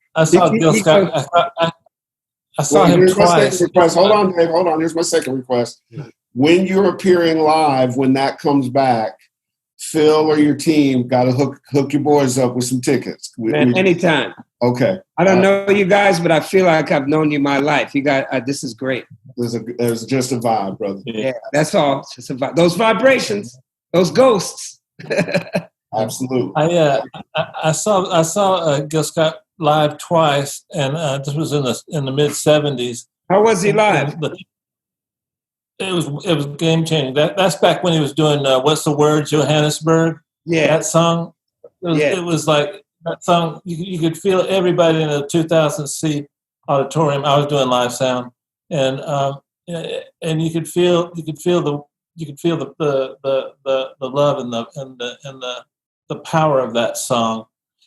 Scott. I saw him twice. Hold on, Dave. Hold on. Here's my second request. When you're appearing live, when that comes back, Phil or your team got to hook your boys up with some tickets. Anytime. Okay. I don't know you guys, but I feel like I've known you my life. You guys, this is great. There's just a vibe, brother. Yeah, that's all. It's just a vibe. Those vibrations, those ghosts. Absolutely. I saw Gil Scott live twice, and this was in the mid '70s. How was he live? It was game changing. That's back when he was doing What's the Word, Johannesburg. Yeah, that song. It was like that song. You could feel everybody in a 2,000 seat auditorium. I was doing live sound, and you could feel the love and the power of that song.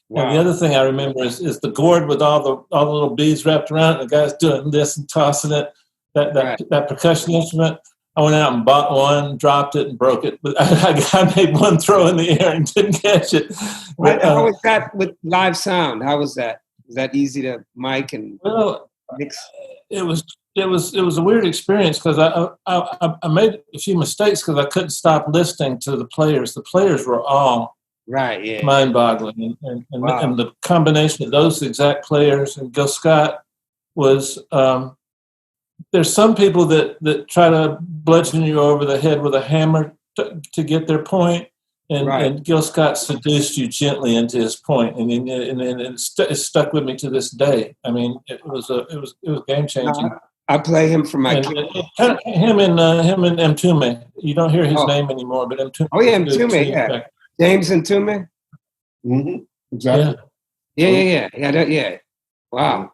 Wow. And the other thing I remember is the gourd with all the little beads wrapped around it. The guy's doing this and tossing it. That percussion instrument. I went out and bought one, dropped it, and broke it. But I made one throw in the air and didn't catch it. But, how was that with live sound? How was that? Was that easy to mic and mix? It was a weird experience because I made a few mistakes because I couldn't stop listening to the players. The players were all mind-boggling, and the combination of those exact players and Gil Scott was. There's some people that try to bludgeon you over the head with a hammer to get their point, And Gil Scott seduced you gently into his point, and it stuck with me to this day. I mean, it was game changing. I play him for my kids. Him and Mtume. You don't hear his name anymore, but Mtume. Oh yeah, Mtume. Yeah, James Mtume. Mm-hmm. Exactly. Yeah. Wow.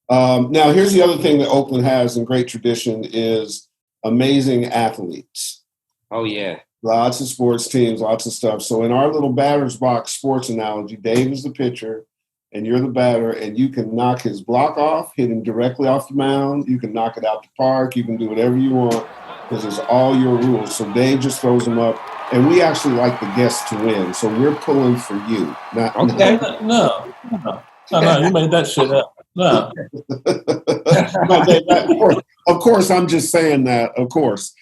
Now, here's the other thing that Oakland has in great tradition is amazing athletes. Oh yeah. Lots of sports teams, lots of stuff. So in our little batter's box sports analogy, Dave is the pitcher and you're the batter, and you can knock his block off, hit him directly off the mound. You can knock it out the park. You can do whatever you want because it's all your rules. So Dave just throws them up, and we actually like the guests to win. So we're pulling for you. Okay. No, you made that shit up. No. No, Dave, of course, I'm just saying that, of course.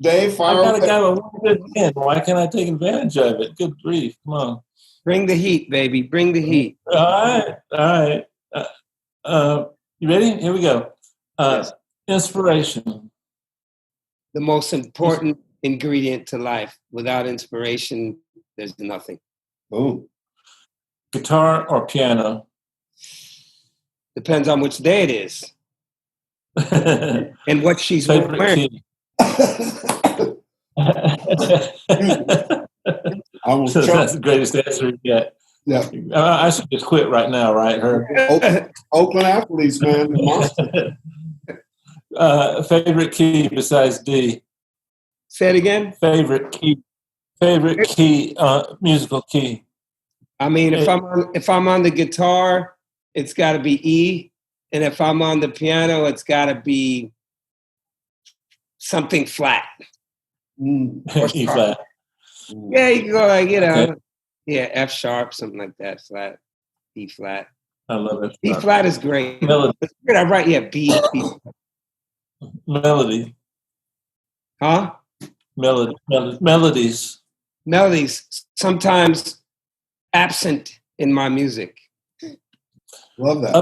Dave, fire I got a guy with one good hand. Why can't I take advantage of it? Good grief. Come on. Bring the heat, baby. Bring the heat. All right. You ready? Here we go. Yes. Inspiration. The most important ingredient to life. Without inspiration, there's nothing. Boom. Guitar or piano? Depends on which day it is. And what she's Favorite wearing. key. That's the greatest answer yet. Yeah. I should just quit right now, right? Oakland athletes, man. Favorite key besides D? Say it again. Favorite key, musical key. I mean, if I'm on the guitar, it's got to be E, and if I'm on the piano, it's got to be something flat. E flat. Yeah, you can go like F sharp, something like that, flat, B flat. I love it. B flat is great. Melody. I write B. Melody. Huh? Melodies. Melodies sometimes absent in my music. Love that.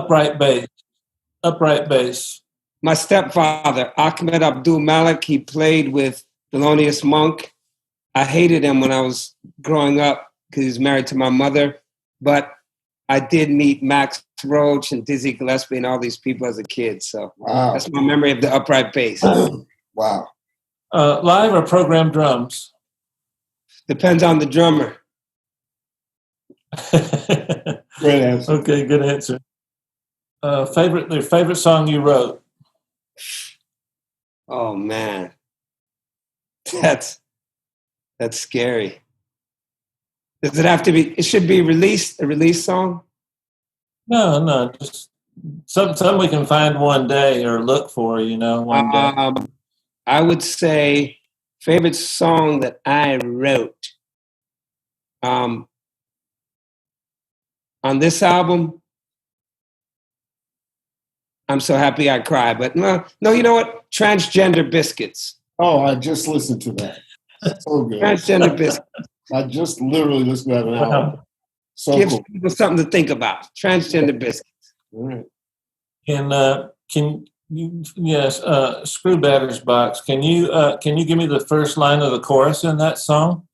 Upright bass. My stepfather, Ahmed Abdul Malik, he played with Thelonious Monk. I hated him when I was growing up because he was married to my mother. But I did meet Max Roach and Dizzy Gillespie and all these people as a kid. So That's my memory of the upright bass. Wow. Live or programmed drums? Depends on the drummer. Great answer. Okay, good answer. Favorite song you wrote? Oh man, that's scary. Does it have to be? It should be a release song. No, just something we can find one day or look for. One day. I would say favorite song that I wrote. On this album, I'm So Happy I Cry. But no, you know what? Transgender Biscuits. Oh, I just listened to that. So good. Transgender Biscuits. I just literally listened to that an hour. So Gives cool. people something to think about. Transgender Biscuits. All right. Screw Batter's Box. Can you give me the first line of the chorus in that song?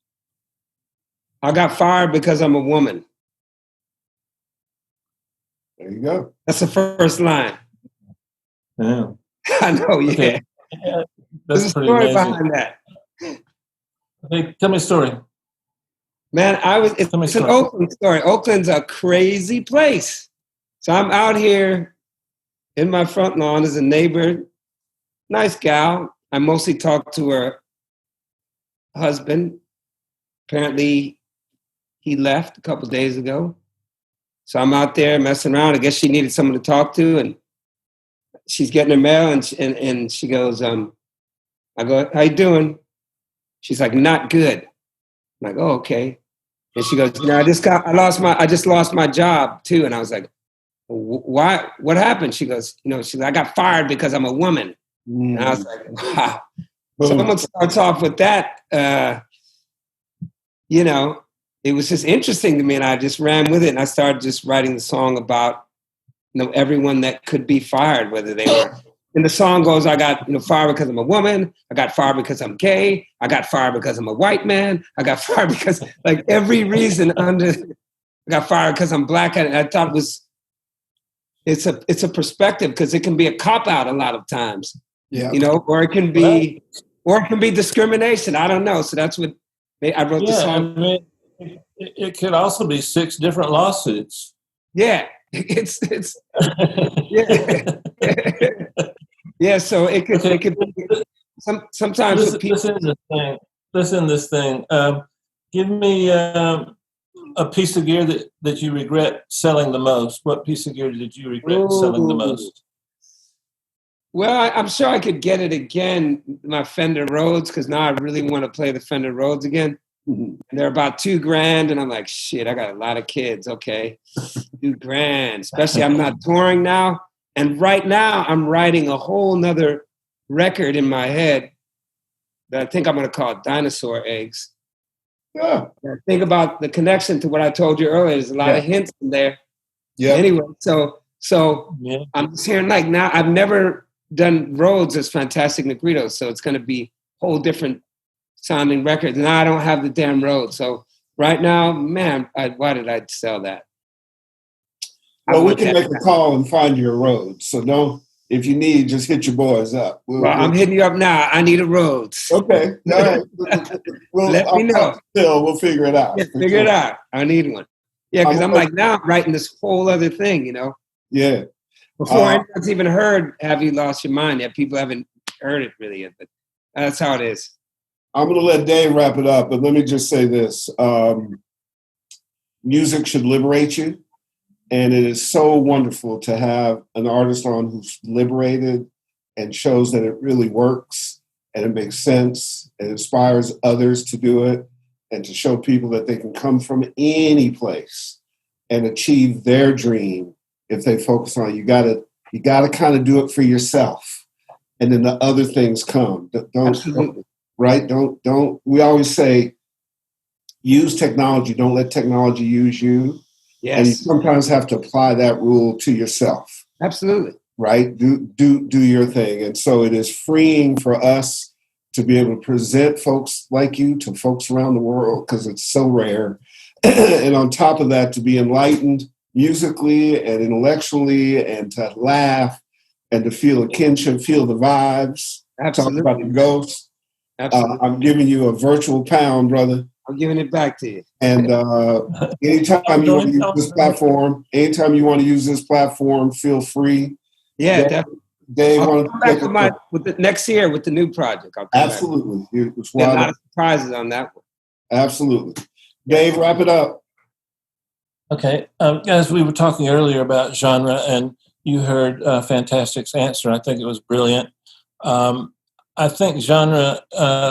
I got fired because I'm a woman. There you go. That's the first line. Yeah. I know, yeah. Okay. There's a story behind that. Okay, tell me a story. Man, it's an Oakland story. Oakland's a crazy place. So I'm out here in my front lawn as a neighbor. Nice gal. I mostly talk to her husband. Apparently, he left a couple days ago. So I'm out there messing around. I guess she needed someone to talk to, and she's getting her mail, and she goes, I go, how you doing? She's like, not good. I'm like, oh, okay. And she goes, I just lost my job too. And I was like, why? What happened? She goes, I got fired because I'm a woman. And I was like, wow. Someone starts off with that. It was just interesting to me, and I just ran with it. And I started just writing the song about, everyone that could be fired, whether they were and the song goes, I got, fired because I'm a woman. I got fired because I'm gay. I got fired because I'm a white man. I got fired because like every reason under, I got fired because I'm black. And I thought it's a perspective because it can be a cop out a lot of times, or it can be, discrimination. I don't know. So that's what I wrote the song. I mean, it could also be 6 different lawsuits. Yeah, it's yeah. Yeah, so it could be sometimes listen this thing. Give me a piece of gear that you regret selling the most. What piece of gear did you regret selling the most? Well, I'm sure I could get it again, my Fender Rhodes, because now I really want to play the Fender Rhodes again. And they're about $2,000, and I'm like, shit, I got a lot of kids. Okay, $2,000. Especially I'm not touring now. And right now, I'm writing a whole nother record in my head that I think I'm going to call Dinosaur Eggs. Yeah. Think about the connection to what I told you earlier. There's a lot of hints in there. Yeah. Anyway, so I'm just hearing like now I've never done Rhodes as Fantastic Negrito, so it's going to be a whole different sounding record. Now I don't have the damn Rhodes. So right now, man, why did I sell that? Well, we can make a call and find your Rhodes. So if you need, just hit your boys up. I'm hitting you up now. I need a Rhodes. Okay. All right. Let me know. We'll figure it out. Yeah, figure it out. I need one. Yeah, because I'm like, now I'm writing this whole other thing, Yeah. Before anyone's even heard Have You Lost Your Mind yet, people haven't heard it really yet, but that's how it is. I'm going to let Dave wrap it up, but let me just say this. Music should liberate you. And it is so wonderful to have an artist on who's liberated and shows that it really works and it makes sense and inspires others to do it and to show people that they can come from any place and achieve their dream if they focus on it. You gotta kind of do it for yourself, and then the other things come. Absolutely. Right? Don't. We always say, use technology. Don't let technology use you. Yes. And you sometimes have to apply that rule to yourself. Absolutely. Right? Do your thing. And so it is freeing for us to be able to present folks like you to folks around the world because it's so rare. And on top of that, to be enlightened musically and intellectually and to laugh and to feel a kinship, feel the vibes. Absolutely. Talk about the ghosts. Absolutely. I'm giving you a virtual pound, brother. I'm giving it back to you. And anytime you want to use this platform, feel free. Yeah, definitely. Dave, I'll come back with the next year with the new project. Absolutely. There's a lot of surprises on that one. Absolutely. Dave, wrap it up. Okay. As we were talking earlier about genre, and you heard Fantastic's answer, I think it was brilliant. I think genre,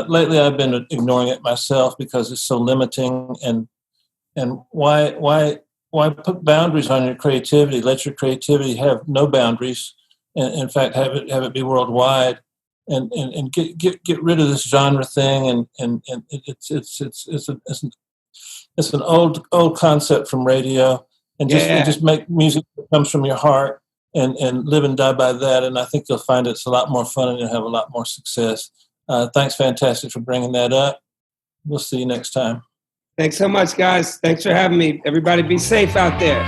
lately I've been ignoring it myself because it's so limiting, and why put boundaries on your creativity? Let your creativity have no boundaries, and in fact have it be worldwide, and get rid of this genre thing, and it's an old concept from radio, and just make music that comes from your heart. And live and die by that. And I think you'll find it's a lot more fun and you'll have a lot more success. Thanks, Fantastic, for bringing that up. We'll see you next time. Thanks so much, guys. Thanks for having me. Everybody be safe out there.